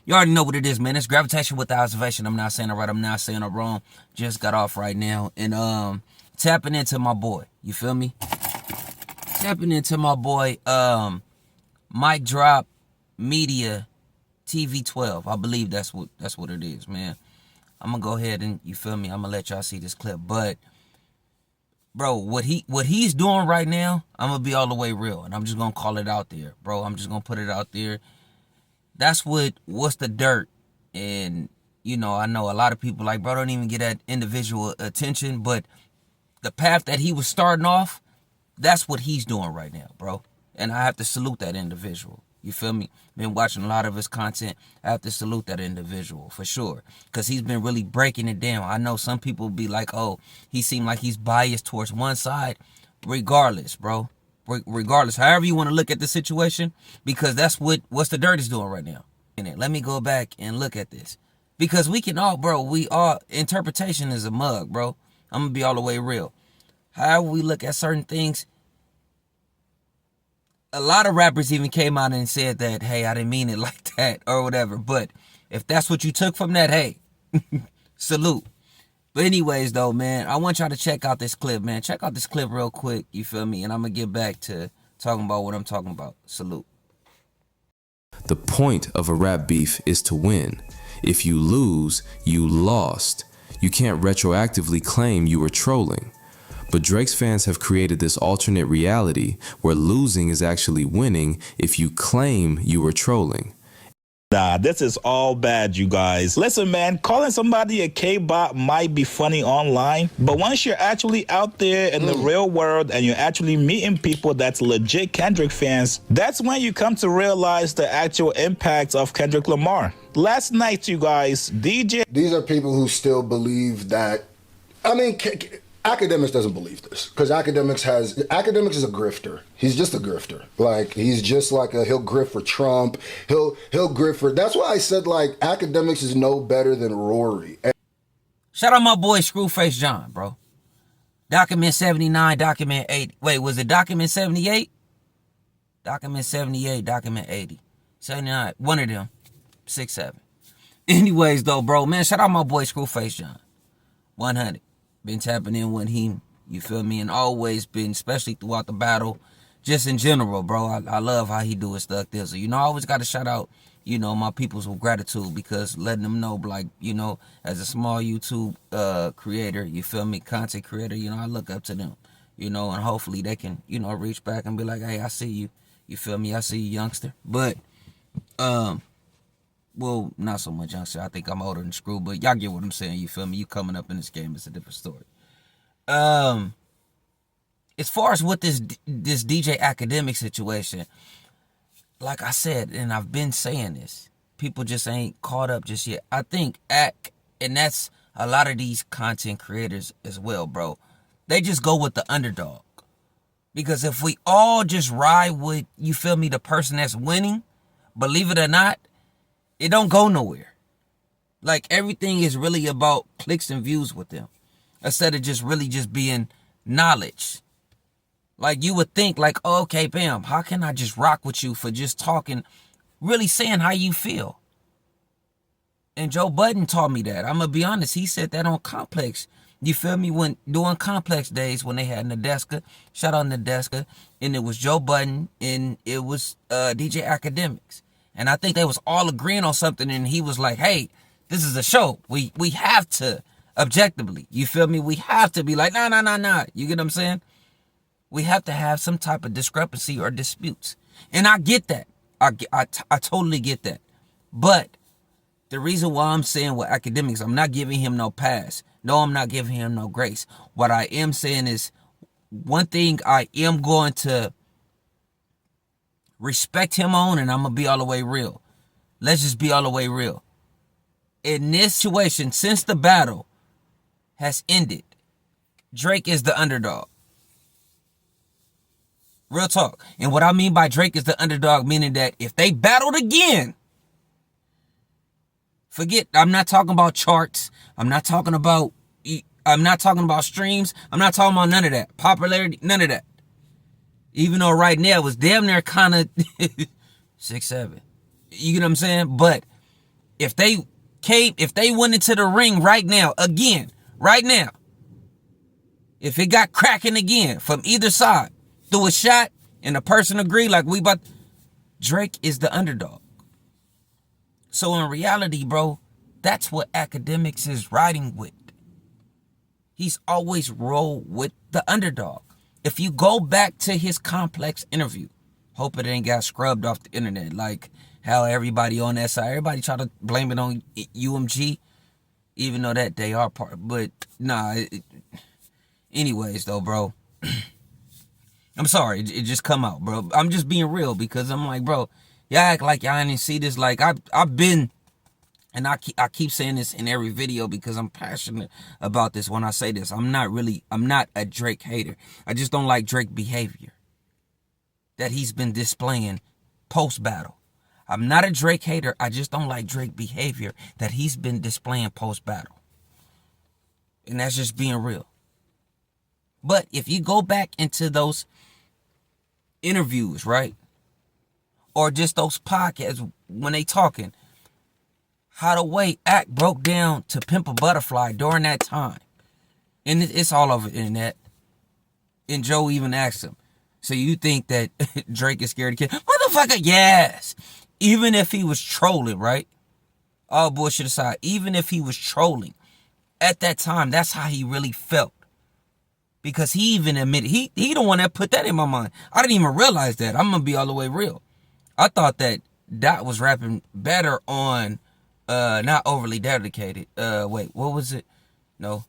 You already know what it is, man. It's gravitation with the observation. I'm not saying it right. I'm not saying it wrong. Just got off right now. And tapping into my boy. You feel me? Tapping into my boy, Mic Drop Media TV 12. I believe that's what it is, man. I'm gonna go ahead and, you feel me, I'm gonna let y'all see this clip. But bro, what he's doing right now, I'm gonna be all the way real, and I'm just gonna call it out there, bro. I'm just gonna put it out there. That's what's the dirt. And you know, I know a lot of people like, bro, don't even get that individual attention, but the path that he was starting off, that's what he's doing right now, bro. And I have to salute that individual. You feel me? Been watching a lot of his content. I have to salute that individual for sure, because he's been really breaking it down. I know some people be like, oh, he seemed like he's biased towards one side. Regardless, bro. Regardless, however you want to look at the situation, because that's what's the dirt is doing right now. Let me go back and look at this, because we can all, bro, interpretation is a mug, bro. I'm gonna be all the way real. However we look at certain things, a lot of rappers even came out and said that, hey, I didn't mean it like that or whatever. But if that's what you took from that, hey, salute. But anyways, though, man, I want y'all to check out this clip, man. Check out this clip real quick, you feel me? And I'm going to get back to talking about what I'm talking about. Salute. The point of a rap beef is to win. If you lose, you lost. You can't retroactively claim you were trolling. But Drake's fans have created this alternate reality where losing is actually winning if you claim you were trolling. Nah, this is all bad, you guys. Listen, man, calling somebody a K-bot might be funny online, but once you're actually out there in the real world and you're actually meeting people that's legit Kendrick fans, that's when you come to realize the actual impact of Kendrick Lamar. Last night, you guys, DJ... These are people who still believe that... I mean... Akademiks doesn't believe this, because Akademiks is a grifter. He's just a grifter. Like, he's just like he'll grift for Trump. He'll grift for, that's why I said, like, Akademiks is no better than Rory. Shout out my boy Screwface John, bro. Document 79, document 80. Wait, was it document 78? Document 78, document 80. 79, one of them. 6, 7. Anyways, though, bro, man, shout out my boy Screwface John. 100. Been tapping in with him, you feel me, and always been, especially throughout the battle, just in general, bro. I love how he do his stuff there. So, you know, I always got to shout out, you know, my peoples with gratitude, because letting them know, like, you know, as a small YouTube creator, you feel me, content creator, you know, I look up to them, you know, and hopefully they can, you know, reach back and be like, hey, I see you, you feel me, I see you, youngster. But, well, not so much youngster. I think I'm older than Screw, but y'all get what I'm saying. You feel me? You coming up in this game, it's a different story. As far as with this DJ Akademiks situation, like I said, and I've been saying this, people just ain't caught up just yet. I think and that's a lot of these content creators as well, bro. They just go with the underdog. Because if we all just ride with, you feel me, the person that's winning, believe it or not, it don't go nowhere. Like, everything is really about clicks and views with them, instead of just really just being knowledge. Like, you would think, like, oh, okay, bam, how can I just rock with you for just talking, really saying how you feel? And Joe Budden taught me that. I'm going to be honest, he said that on Complex. You feel me? When doing Complex days, when they had Nadeska, shout out Nadeska, and it was Joe Budden, and it was DJ Akademiks. And I think they was all agreeing on something, and he was like, hey, this is a show. We have to, objectively, you feel me? We have to be like, nah. You get what I'm saying? We have to have some type of discrepancy or disputes. And I get that. I totally get that. But the reason why I'm saying with Akademiks, I'm not giving him no pass. No, I'm not giving him no grace. What I am saying is, one thing I am going to respect him on, and I'm going to be all the way real. Let's just be all the way real. In this situation, since the battle has ended, Drake is the underdog. Real talk. And what I mean by Drake is the underdog, meaning that if they battled again, forget, I'm not talking about charts. I'm not talking about streams. I'm not talking about none of that. Popularity, none of that. Even though right now it was damn near kind of 6, 7. You get what I'm saying? But if they went into the ring right now, again, right now, if it got cracking again from either side, threw a shot, and the person agreed, like Drake is the underdog. So in reality, bro, that's what Akademiks is riding with. He's always rolled with the underdog. If you go back to his Complex interview, hope it ain't got scrubbed off the internet, like how everybody on that side, everybody try to blame it on UMG, even though that they are part. But nah, anyways though, bro, I'm sorry, it just come out, bro. I'm just being real because I'm like, bro, y'all act like y'all didn't see this. Like I've been, and I keep saying this in every video because I'm passionate about this. When I say this, I'm not a Drake hater. I just don't like Drake behavior that he's been displaying post battle. I'm not a Drake hater. I just don't like Drake behavior that he's been displaying post battle, and that's just being real. But if you go back into those interviews, right? Or just those podcasts when they talking, how the way Act broke down to Pimp a Butterfly during that time. And it's all over the internet. And Joe even asked him, so you think that Drake is scared of kids? Motherfucker, yes. Even if he was trolling, right? All bullshit aside, even if he was trolling, at that time, that's how he really felt. Because he even admitted, he the one that put that in my mind. I didn't even realize that. I'm going to be all the way real. I thought that Dot was rapping better on Not Overly Dedicated. Wait, what was it? No,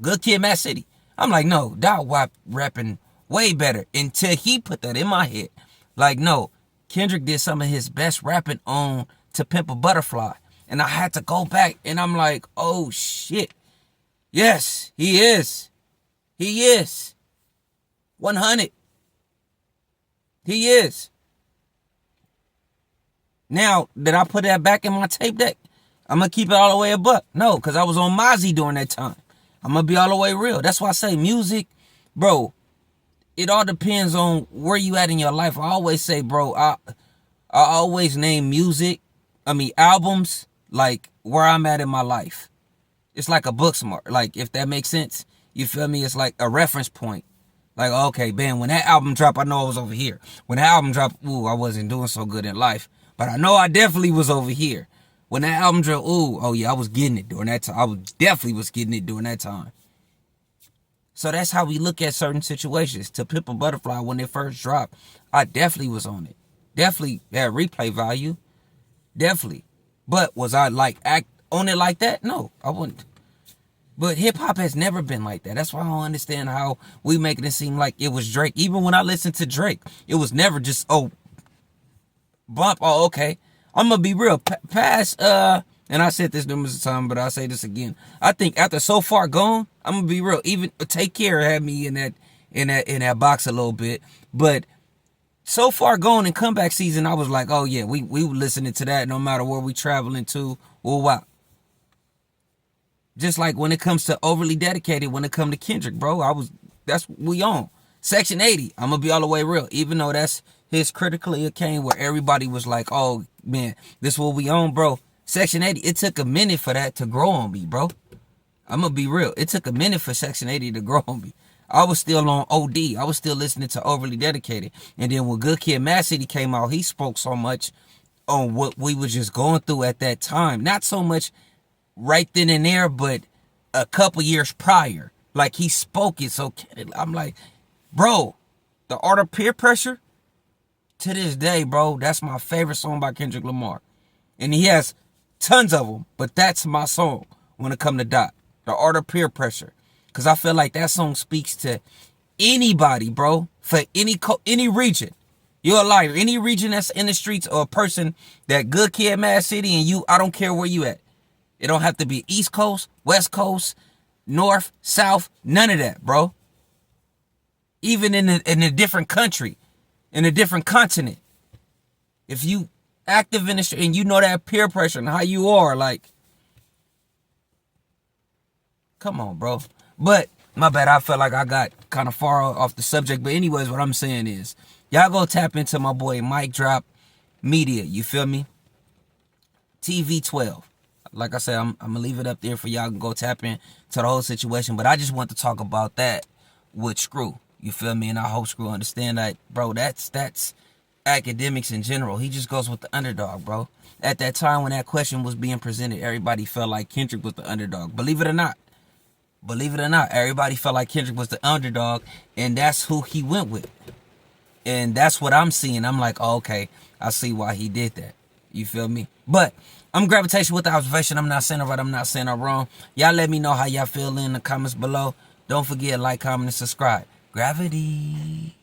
Good Kid, Mad City. I'm like, no, Dot rapping way better until he put that in my head. Like, no, Kendrick did some of his best rapping on To Pimp a Butterfly. And I had to go back and I'm like, oh shit. Yes, he is. He is. 100. He is. Now, did I put that back in my tape deck? I'm going to keep it all the way a buck. No, because I was on Mozzie during that time. I'm going to be all the way real. That's why I say music, bro, it all depends on where you at in your life. I always say, bro, I always name albums, like where I'm at in my life. It's like a bookmark, like if that makes sense. You feel me? It's like a reference point. Like, okay, man, when that album dropped, I know I was over here. When that album dropped, I wasn't doing so good in life. But I know I definitely was over here. When that album dropped, I was getting it during that time. I definitely was getting it during that time. So that's how we look at certain situations. To Pimp a Butterfly, when it first dropped, I definitely was on it. Definitely had replay value. Definitely. But was I act on it like that? No, I wouldn't. But hip-hop has never been like that. That's why I don't understand how we making it seem like it was Drake. Even when I listened to Drake, it was never just, bump, okay. I'm going to be real. Past, and I said this numerous times, but I'll say this again. I think after So Far Gone, I'm going to be real. Even Take Care had me in that box a little bit. But So Far Gone and Comeback Season, I was like, oh yeah, we were listening to that no matter where we traveling to or what. Just like when it comes to Overly Dedicated, when it come to Kendrick, bro, that's what we on. Section 80, I'm going to be all the way real. Even though that's his critically acclaimed where everybody was like, oh, man, this what we on, bro. Section 80, it took a minute for that to grow on me, bro. I'm going to be real. It took a minute for Section 80 to grow on me. I was still on OD. I was still listening to Overly Dedicated. And then when Good Kid, Mad City came out, he spoke so much on what we was just going through at that time. Not so much right then and there, but a couple years prior. Like, he spoke it so I'm like, bro, The Art of Peer Pressure, to this day, bro, that's my favorite song by Kendrick Lamar. And he has tons of them, but that's my song when it come to Dot. The Art of Peer Pressure. Because I feel like that song speaks to anybody, bro, for any region. You're a liar. Any region that's in the streets, or a person that Good Kid, Mad City, and I don't care where you at. It don't have to be East Coast, West Coast, North, South, none of that, bro. Even in a different country, in a different continent. If you active in the street and you know that peer pressure and how you are, like, come on, bro. But, my bad, I felt like I got kind of far off the subject. But anyways, what I'm saying is, y'all go tap into my boy Mic Drop Media, you feel me? TV12. Like I said, I'm gonna leave it up there for y'all to go tap in to the whole situation. But I just want to talk about that with Screw. You feel me? And I hope Screw understand that, bro. That's Akademiks in general. He just goes with the underdog, bro. At that time when that question was being presented, everybody felt like Kendrick was the underdog. Believe it or not. Everybody felt like Kendrick was the underdog, and that's who he went with. And that's what I'm seeing. I'm like, oh, okay, I see why he did that. You feel me? But I'm gravitating with the observation. I'm not saying it right. I'm not saying it wrong. Y'all let me know how y'all feel in the comments below. Don't forget, like, comment, and subscribe. Gravity.